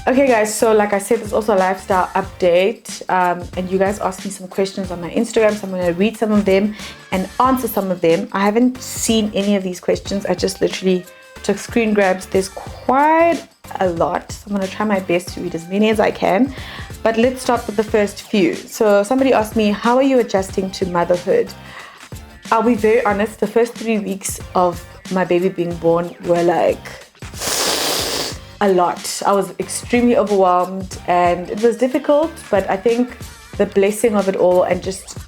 Okay guys, so like I said, there's also a lifestyle update, and you guys asked me some questions on my Instagram, so I'm going to read some of them and answer some of them. I haven't seen any of these questions. I just literally took screen grabs. There's quite a lot, so I'm going to try my best to read as many as I can, but let's start with the first few. So somebody asked me, how are you adjusting to motherhood? I'll be very honest, the first 3 weeks of my baby being born were like a lot. I was extremely overwhelmed and it was difficult, but I think the blessing of it all and just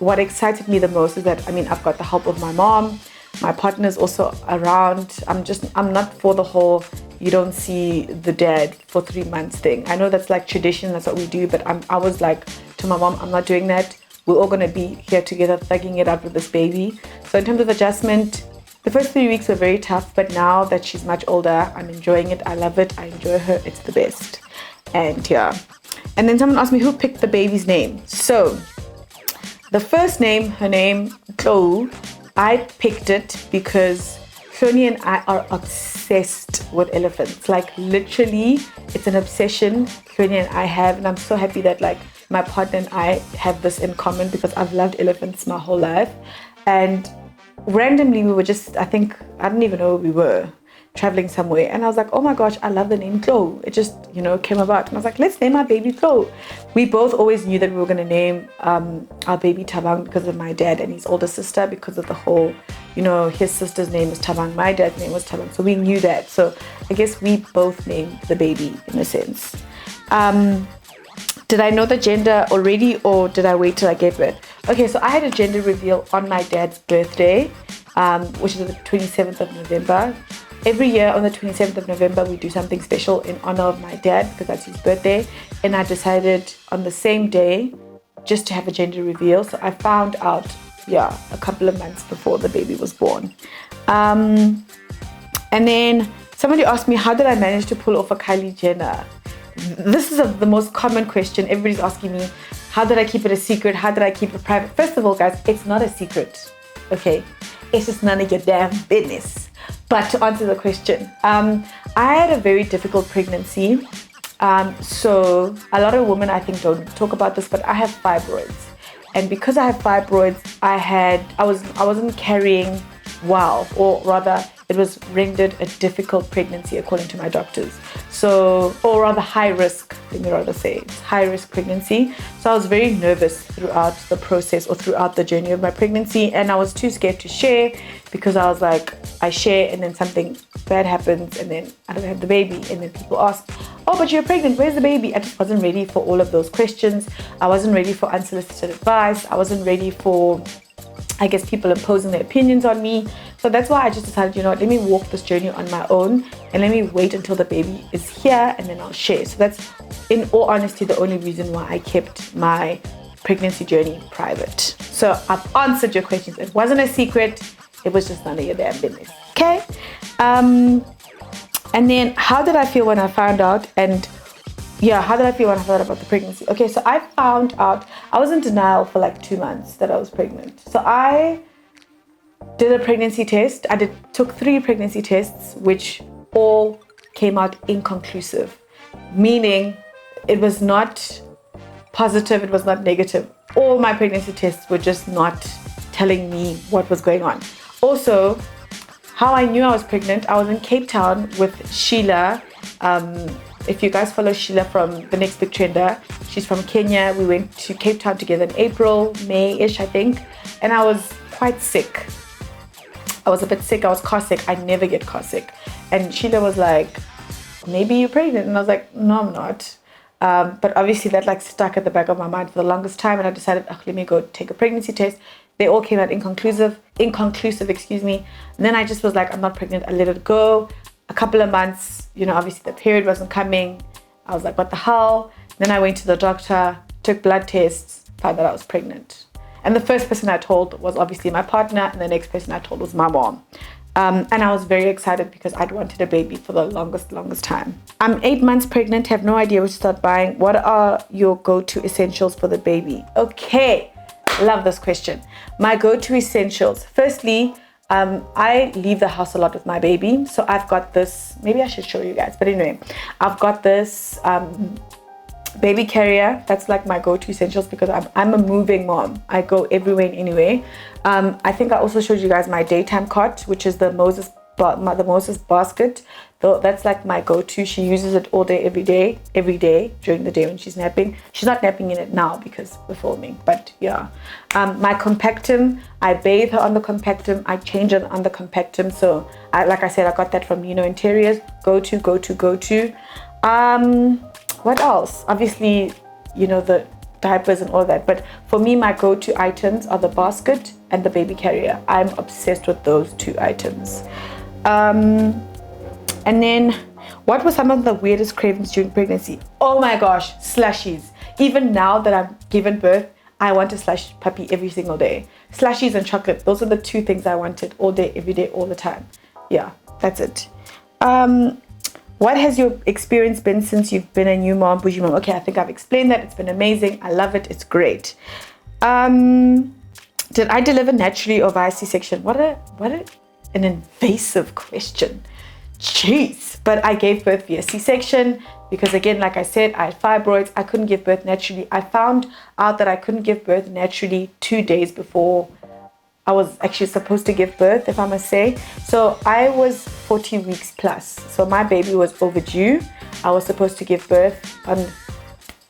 what excited me the most is that, I've got the help of my mom. My partner's also around. I'm not for the whole you don't see the dad for 3 months thing. I know that's like tradition, that's what we do, but I was like to my mom, I'm not doing that. We're all gonna be here together thugging it out with this baby. So in terms of adjustment, the first 3 weeks were very tough, but now that she's much older, I'm enjoying it. I love it. I enjoy her. It's the best. And yeah. And then someone asked me who picked the baby's name. So the first name, her name, Chloe, I picked it because Shoni and I are obsessed with elephants. Like literally, it's an obsession Shoni and I have, and I'm so happy that like my partner and I have this in common because I've loved elephants my whole life. And randomly we were just, I don't even know where we were, traveling somewhere, and I was like, oh my gosh, I love the name Chloe. It just, came about, and I was like, let's name our baby Chloe. We both always knew that we were going to name our baby Thabang because of my dad and his older sister, because of the whole, his sister's name is Thabang, my dad's name was Thabang, so we knew that. So I guess we both named the baby in a sense. Did I know the gender already, or did I wait till I gave birth? Okay, so I had a gender reveal on my dad's birthday, which is the 27th of November. Every year on the 27th of November, we do something special in honor of my dad because that's his birthday. And I decided on the same day just to have a gender reveal. So I found out, a couple of months before the baby was born. And then somebody asked me, how did I manage to pull off a Kylie Jenner? This is the most common question. Everybody's asking me, how did I keep it a secret? How did I keep it private? First of all, guys, it's not a secret, okay? It's just none of your damn business. But to answer the question, I had a very difficult pregnancy. So a lot of women, I think, don't talk about this, but I have fibroids. And because I have fibroids, I wasn't carrying well, or rather, it was rendered a difficult pregnancy according to my doctors. So, or rather high risk, let me rather say, it's high risk pregnancy. So I was very nervous throughout the process or throughout the journey of my pregnancy, and I was too scared to share because I was like, I share and then something bad happens and then I don't have the baby, and then people ask, oh, but you're pregnant, where's the baby? I just wasn't ready for all of those questions. I wasn't ready for unsolicited advice. I wasn't ready for, I guess, people imposing their opinions on me. So that's why I just decided, let me walk this journey on my own and let me wait until the baby is here and then I'll share. So that's, in all honesty, the only reason why I kept my pregnancy journey private. So I've answered your questions. It wasn't a secret. It was just none of your damn business. Okay? And then how did I feel when I found out? And how did I feel when I found out about the pregnancy? Okay, so I found out, I was in denial for like 2 months that I was pregnant. So I did a pregnancy test. Took 3 pregnancy tests, which all came out inconclusive, meaning it was not positive, it was not negative. All my pregnancy tests were just not telling me what was going on. Also, how I knew I was pregnant, I was in Cape Town with Sheila. If you guys follow Sheila from The Next Big Trender, she's from Kenya. We went to Cape Town together in April, May-ish, I think. And I was quite sick. I was a bit sick. I was car sick. I never get car sick. And Sheila was like, maybe you're pregnant. And I was like, no, I'm not. But obviously that like stuck at the back of my mind for the longest time. And I decided, let me go take a pregnancy test. They all came out inconclusive, excuse me. And then I just was like, I'm not pregnant. I let it go. A couple of months, obviously the period wasn't coming. I was like, what the hell? Then I went to the doctor, took blood tests, found that I was pregnant. And the first person I told was obviously my partner, and the next person I told was my mom. And I was very excited because I'd wanted a baby for the longest time. I'm 8 months pregnant, have no idea what to start buying. What are your go-to essentials for the baby? Okay, love this question. My go-to essentials. Firstly, I leave the house a lot with my baby, so I've got this, maybe I should show you guys, but anyway, I've got this baby carrier. That's like my go-to essentials because I'm a moving mom. I go everywhere and anywhere. I think I also showed you guys my daytime cot, which is the Moses basket. That's like my go-to. She uses it all day, every day during the day when she's napping. She's not napping in it now because we're filming, but yeah. My compactum, I bathe her on the compactum. I change it on the compactum. So like I said, I got that from Nino Interiors. Go to. What else? Obviously, you know, the diapers and all that, but for me, my go-to items are the basket and the baby carrier. I'm obsessed with those two items. And then what were some of the weirdest cravings during pregnancy? Oh my gosh, slushies. Even now that I've given birth, I want a slush puppy every single day. Slushies and chocolate, those are the two things I wanted all day, every day, all the time. Yeah, that's it. What has your experience been since you've been a new mom, Boujee mom? Okay, I think I've explained that. It's been amazing. I love it. It's great. Did I deliver naturally or via C-section? What an invasive question. Jeez. But I gave birth via C-section because, again, like I said, I had fibroids. I couldn't give birth naturally. I found out that I couldn't give birth naturally 2 days before I was actually supposed to give birth, if I must say. So I was 40 weeks plus. So my baby was overdue. I was supposed to give birth on,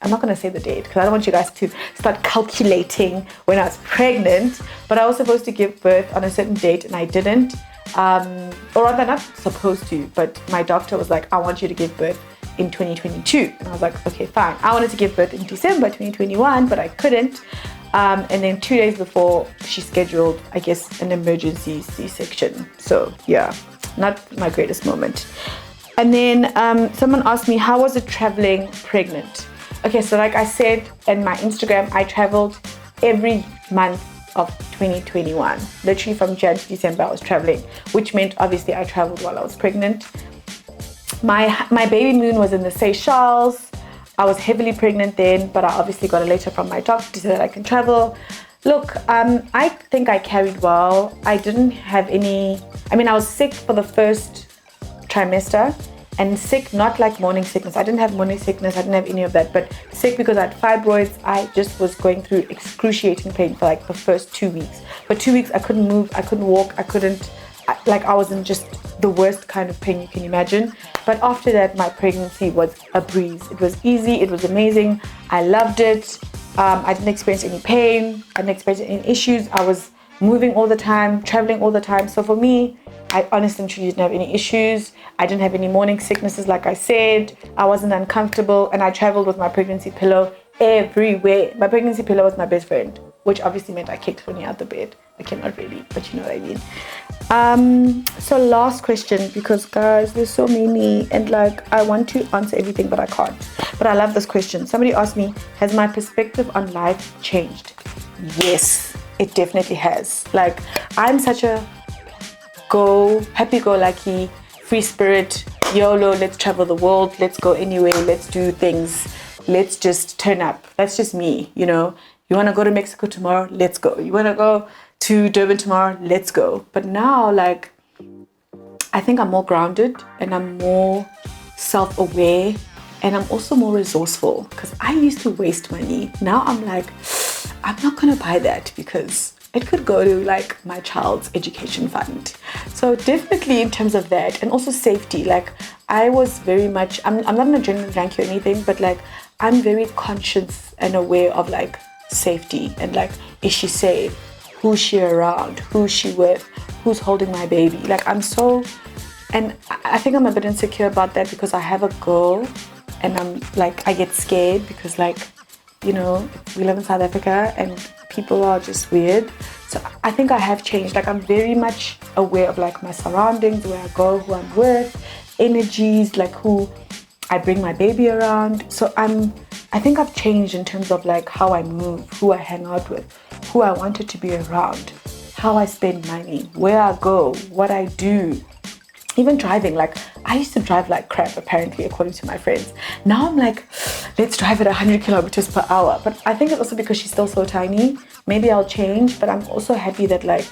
I'm not going to say the date because I don't want you guys to start calculating when I was pregnant, but I was supposed to give birth on a certain date and I didn't. Or rather, not supposed to, but my doctor was like, I want you to give birth in 2022. And I was like, okay, fine. I wanted to give birth in December 2021, but I couldn't. And then 2 days before, she scheduled, I guess, an emergency C-section. So yeah, not my greatest moment. And then someone asked me, how was it traveling pregnant? Okay, so like I said in my Instagram, I traveled every month of 2021. Literally from Jan to December, I was traveling, which meant obviously I traveled while I was pregnant. My baby moon was in the Seychelles. I was heavily pregnant then, but I obviously got a letter from my doctor to say that I can travel. Look, I think I carried well. I didn't have any, I was sick for the first trimester, and sick, not like morning sickness. I didn't have morning sickness, I didn't have any of that, but sick because I had fibroids. I just was going through excruciating pain for like the first 2 weeks. For 2 weeks, I couldn't move, I couldn't walk, I was in just the worst kind of pain you can imagine. But after that, my pregnancy was a breeze. It was easy, it was amazing. I loved it. I didn't experience any pain. I didn't experience any issues. I was moving all the time, traveling all the time. So for me, I honestly and truly didn't have any issues. I didn't have any morning sicknesses, like I said. I wasn't uncomfortable, and I traveled with my pregnancy pillow everywhere. My pregnancy pillow was my best friend, which obviously meant I kicked Tony out the bed. Okay, not really, but you know what I mean. So last question, because guys, there's so many, and like I want to answer everything, but I can't. But I love this question. Somebody asked me, has my perspective on life changed? Yes, it definitely has. Like, I'm such a happy-go-lucky, free spirit, YOLO, let's travel the world, let's go anywhere, let's do things, let's just turn up. That's just me, you know. You want to go to Mexico tomorrow? Let's go. You want to go to Durban tomorrow? Let's go. But now, like, I think I'm more grounded and I'm more self-aware and I'm also more resourceful, because I used to waste money. Now I'm like, I'm not going to buy that because it could go to like my child's education fund. So definitely in terms of that, and also safety. Like, I was very much, I'm not an adrenaline junkie or anything, but like I'm very conscious and aware of like safety and like, is she safe? Who's she around? Who's she with? Who's holding my baby? Like, I'm so, and I think I'm a bit insecure about that because I have a girl and I'm like, I get scared because like, you know, we live in South Africa and people are just weird. So I think I have changed. Like, I'm very much aware of like my surroundings, where I go, who I'm with, energies, like who I bring my baby around. So I think I've changed in terms of like how I move, who I hang out with, who I wanted to be around, how I spend money, where I go, what I do. Even driving, like I used to drive like crap apparently, according to my friends. Now I'm like, let's drive at 100 kilometers per hour. But I think it's also because she's still so tiny. Maybe I'll change, but I'm also happy that like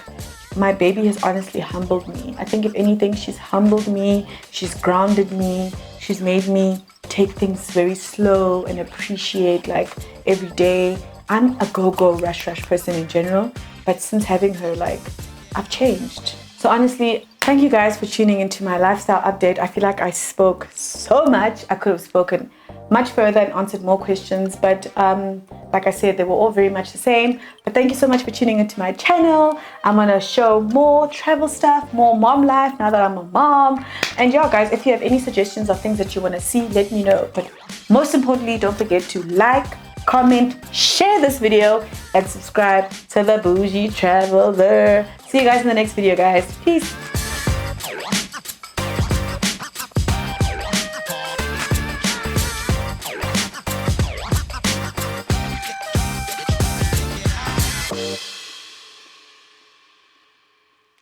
my baby has honestly humbled me. I think if anything, she's humbled me, she's grounded me, she's made me take things very slow and appreciate like every day. I'm a go-go, rush person in general, but since having her, like, I've changed. So honestly, thank you guys for tuning into my lifestyle update. I feel like I spoke so much. I could have spoken much further and answered more questions, but like I said, they were all very much the same. But thank you so much for tuning into my channel. I'm gonna show more travel stuff, more mom life now that I'm a mom. And yeah, guys, if you have any suggestions or things that you want to see, let me know. But most importantly, don't forget to like, comment, share this video, and subscribe to the Boujee Traveler. See you guys in the next video, guys. Peace.